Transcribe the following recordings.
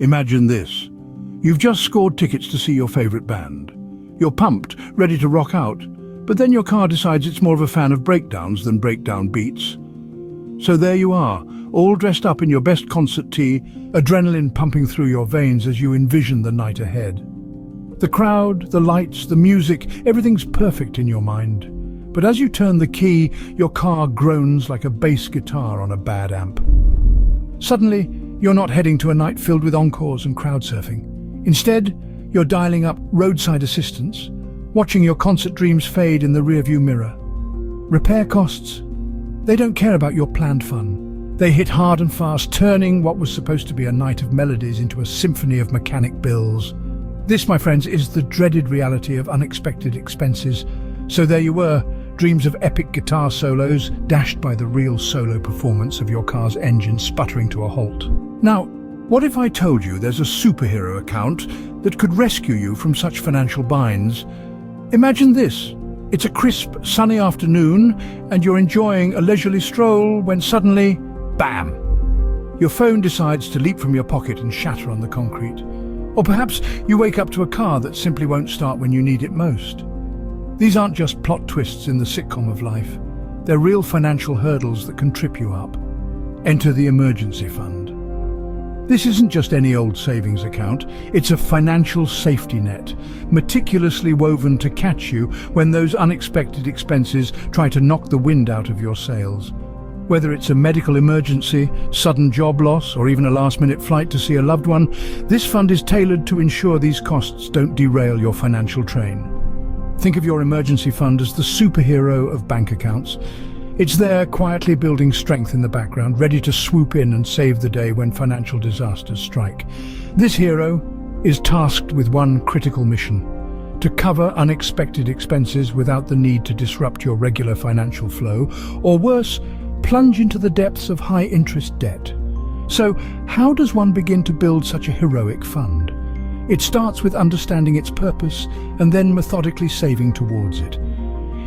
Imagine this. You've just scored tickets to see your favorite band. You're pumped, ready to rock out, but then your car decides it's more of a fan of breakdowns than breakdown beats. So there you are, all dressed up in your best concert tee, adrenaline pumping through your veins as you envision the night ahead. The crowd, the lights, the music, everything's perfect in your mind. But as you turn the key, your car groans like a bass guitar on a bad amp. Suddenly, you're not heading to a night filled with encores and crowd surfing. Instead, you're dialing up roadside assistance, watching your concert dreams fade in the rearview mirror. Repair costs? They don't care about your planned fun. They hit hard and fast, turning what was supposed to be a night of melodies into a symphony of mechanic bills. This, my friends, is the dreaded reality of unexpected expenses. So there you were, dreams of epic guitar solos, dashed by the real solo performance of your car's engine sputtering to a halt. Now, what if I told you there's a superhero account that could rescue you from such financial binds? Imagine this. It's a crisp, sunny afternoon, and you're enjoying a leisurely stroll when suddenly, bam! Your phone decides to leap from your pocket and shatter on the concrete. Or perhaps you wake up to a car that simply won't start when you need it most. These aren't just plot twists in the sitcom of life. They're real financial hurdles that can trip you up. Enter the emergency fund. This isn't just any old savings account, it's a financial safety net, meticulously woven to catch you when those unexpected expenses try to knock the wind out of your sails. Whether it's a medical emergency, sudden job loss, or even a last-minute flight to see a loved one, this fund is tailored to ensure these costs don't derail your financial train. Think of your emergency fund as the superhero of bank accounts. It's there, quietly building strength in the background, ready to swoop in and save the day when financial disasters strike. This hero is tasked with one critical mission: to cover unexpected expenses without the need to disrupt your regular financial flow, or worse, plunge into the depths of high-interest debt. So, how does one begin to build such a heroic fund? It starts with understanding its purpose and then methodically saving towards it.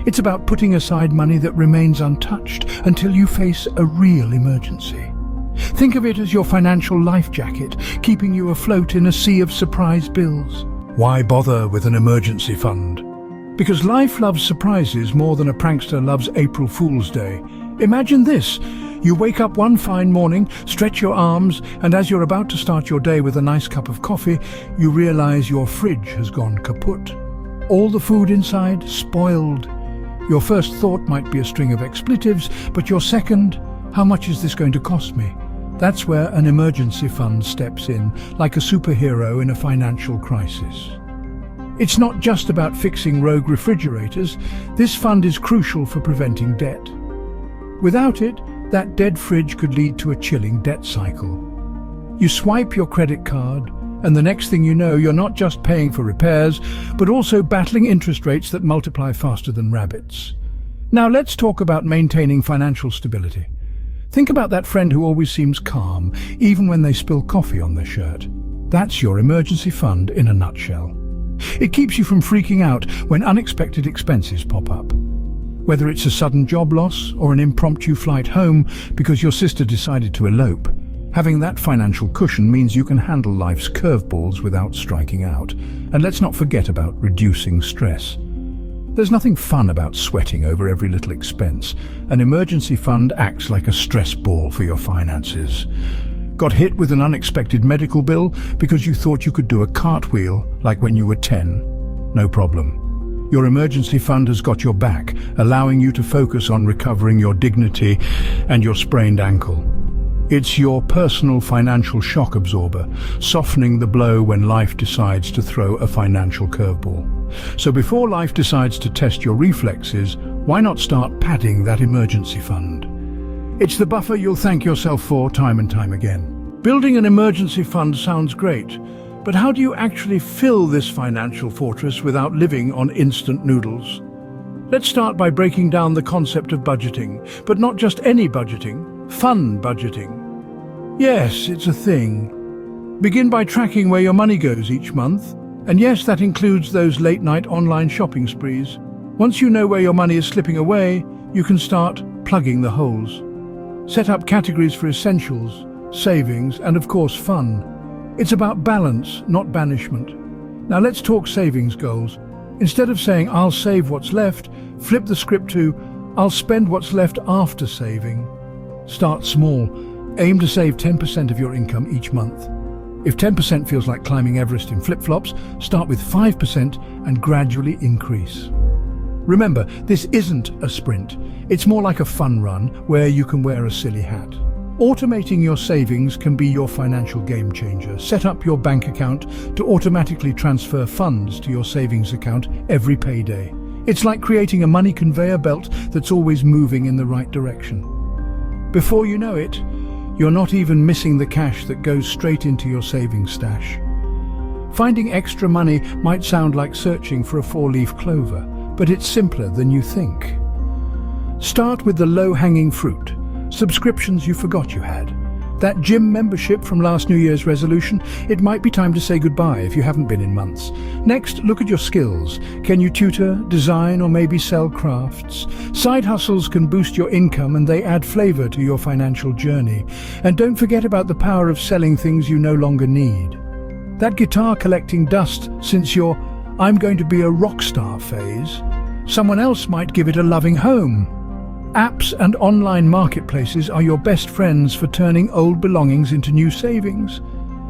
It's about putting aside money that remains untouched until you face a real emergency. Think of it as your financial life jacket, keeping you afloat in a sea of surprise bills. Why bother with an emergency fund? Because life loves surprises more than a prankster loves April Fool's Day. Imagine this. You wake up one fine morning, stretch your arms, and as you're about to start your day with a nice cup of coffee, you realize your fridge has gone kaput. All the food inside, spoiled. Your first thought might be a string of expletives, but your second, how much is this going to cost me? That's where an emergency fund steps in, like a superhero in a financial crisis. It's not just about fixing rogue refrigerators. This fund is crucial for preventing debt. Without it, that dead fridge could lead to a chilling debt cycle. You swipe your credit card, and the next thing you know, you're not just paying for repairs, but also battling interest rates that multiply faster than rabbits. Now let's talk about maintaining financial stability. Think about that friend who always seems calm, even when they spill coffee on their shirt. That's your emergency fund in a nutshell. It keeps you from freaking out when unexpected expenses pop up. Whether it's a sudden job loss or an impromptu flight home because your sister decided to elope, having that financial cushion means you can handle life's curveballs without striking out. And let's not forget about reducing stress. There's nothing fun about sweating over every little expense. An emergency fund acts like a stress ball for your finances. Got hit with an unexpected medical bill because you thought you could do a cartwheel like when you were 10? No problem. Your emergency fund has got your back, allowing you to focus on recovering your dignity and your sprained ankle. It's your personal financial shock absorber, softening the blow when life decides to throw a financial curveball. So before life decides to test your reflexes, why not start padding that emergency fund? It's the buffer you'll thank yourself for time and time again. Building an emergency fund sounds great, but how do you actually fill this financial fortress without living on instant noodles? Let's start by breaking down the concept of budgeting, but not just any budgeting. Fun budgeting. Yes, it's a thing. Begin by tracking where your money goes each month. And yes, that includes those late-night online shopping sprees. Once you know where your money is slipping away, you can start plugging the holes. Set up categories for essentials, savings, and of course fun. It's about balance, not banishment. Now let's talk savings goals. Instead of saying, I'll save what's left, flip the script to, I'll spend what's left after saving. Start small. Aim to save 10% of your income each month. If 10% feels like climbing Everest in flip-flops, start with 5% and gradually increase. Remember, this isn't a sprint. It's more like a fun run where you can wear a silly hat. Automating your savings can be your financial game changer. Set up your bank account to automatically transfer funds to your savings account every payday. It's like creating a money conveyor belt that's always moving in the right direction. Before you know it, you're not even missing the cash that goes straight into your savings stash. Finding extra money might sound like searching for a four-leaf clover, but it's simpler than you think. Start with the low-hanging fruit. Subscriptions you forgot you had. That gym membership from last New Year's resolution, it might be time to say goodbye if you haven't been in months. Next, look at your skills. Can you tutor, design, or maybe sell crafts? Side hustles can boost your income and they add flavor to your financial journey. And don't forget about the power of selling things you no longer need. That guitar collecting dust since your I'm going to be a rock star phase, someone else might give it a loving home. Apps and online marketplaces are your best friends for turning old belongings into new savings.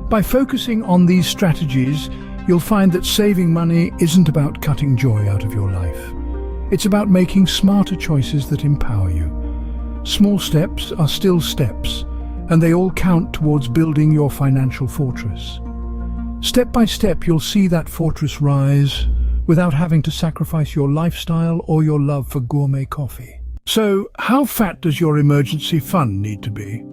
By focusing on these strategies, you'll find that saving money isn't about cutting joy out of your life. It's about making smarter choices that empower you. Small steps are still steps, and they all count towards building your financial fortress. Step by step, you'll see that fortress rise without having to sacrifice your lifestyle or your love for gourmet coffee. So, how fat does your emergency fund need to be?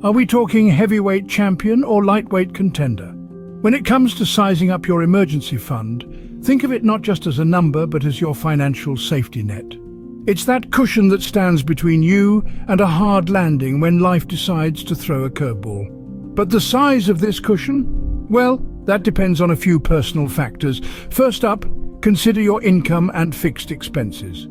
Are we talking heavyweight champion or lightweight contender? When it comes to sizing up your emergency fund, think of it not just as a number but as your financial safety net. It's that cushion that stands between you and a hard landing when life decides to throw a curveball. But the size of this cushion? Well, that depends on a few personal factors. First up, consider your income and fixed expenses.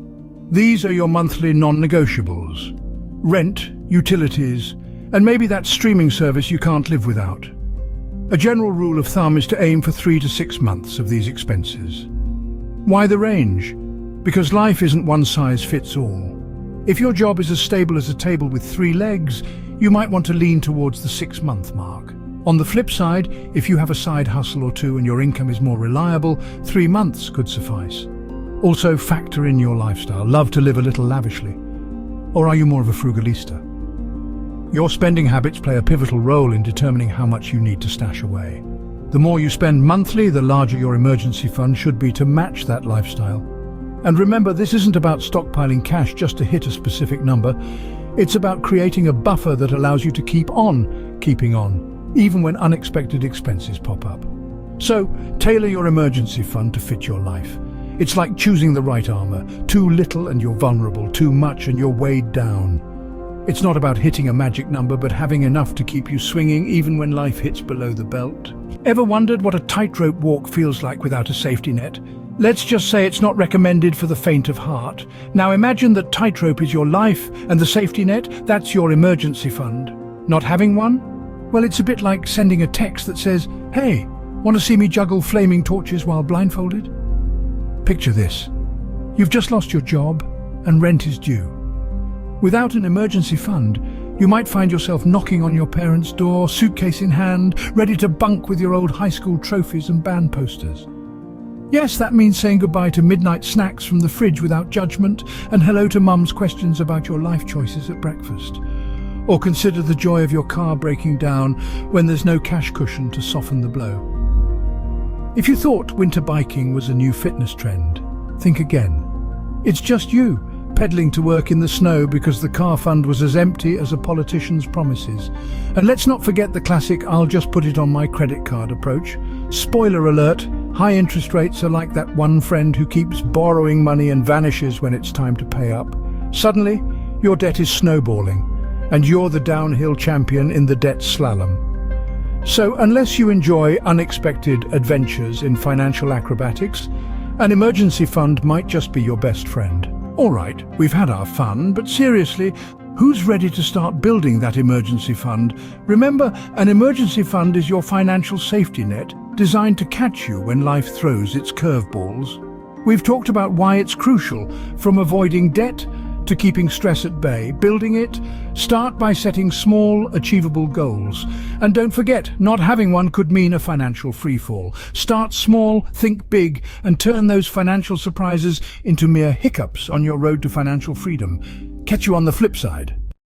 These are your monthly non-negotiables. Rent, utilities, and maybe that streaming service you can't live without. A general rule of thumb is to aim for 3 to 6 months of these expenses. Why the range? Because life isn't one size fits all. If your job is as stable as a table with 3 legs, you might want to lean towards the 6-month mark. On the flip side, if you have a side hustle or two and your income is more reliable, 3 months could suffice. Also, factor in your lifestyle. Love to live a little lavishly? Or are you more of a frugalista? Your spending habits play a pivotal role in determining how much you need to stash away. The more you spend monthly, the larger your emergency fund should be to match that lifestyle. And remember, this isn't about stockpiling cash just to hit a specific number. It's about creating a buffer that allows you to keep on keeping on, even when unexpected expenses pop up. So, tailor your emergency fund to fit your life. It's like choosing the right armor. Too little and you're vulnerable, too much and you're weighed down. It's not about hitting a magic number, but having enough to keep you swinging even when life hits below the belt. Ever wondered what a tightrope walk feels like without a safety net? Let's just say it's not recommended for the faint of heart. Now imagine that tightrope is your life and the safety net, that's your emergency fund. Not having one? Well, it's a bit like sending a text that says, "Hey, want to see me juggle flaming torches while blindfolded?" Picture this. You've just lost your job and rent is due. Without an emergency fund, you might find yourself knocking on your parents' door, suitcase in hand, ready to bunk with your old high school trophies and band posters. Yes, that means saying goodbye to midnight snacks from the fridge without judgment and hello to mum's questions about your life choices at breakfast. Or consider the joy of your car breaking down when there's no cash cushion to soften the blow. If you thought winter biking was a new fitness trend, think again. It's just you, pedaling to work in the snow because the car fund was as empty as a politician's promises. And let's not forget the classic "I'll just put it on my credit card" approach. Spoiler alert, high interest rates are like that one friend who keeps borrowing money and vanishes when it's time to pay up. Suddenly, your debt is snowballing, and you're the downhill champion in the debt slalom. So unless you enjoy unexpected adventures in financial acrobatics, an emergency fund might just be your best friend. All right, we've had our fun, but seriously, Who's ready to start building that emergency fund? Remember, an emergency fund is your financial safety net, designed to catch you when life throws its curveballs. We've talked about why it's crucial, from avoiding debt to keeping stress at bay. Building it, start by setting small, achievable goals. And don't forget, not having one could mean a financial freefall. Start small, think big, and turn those financial surprises into mere hiccups on your road to financial freedom. Catch you on the flip side.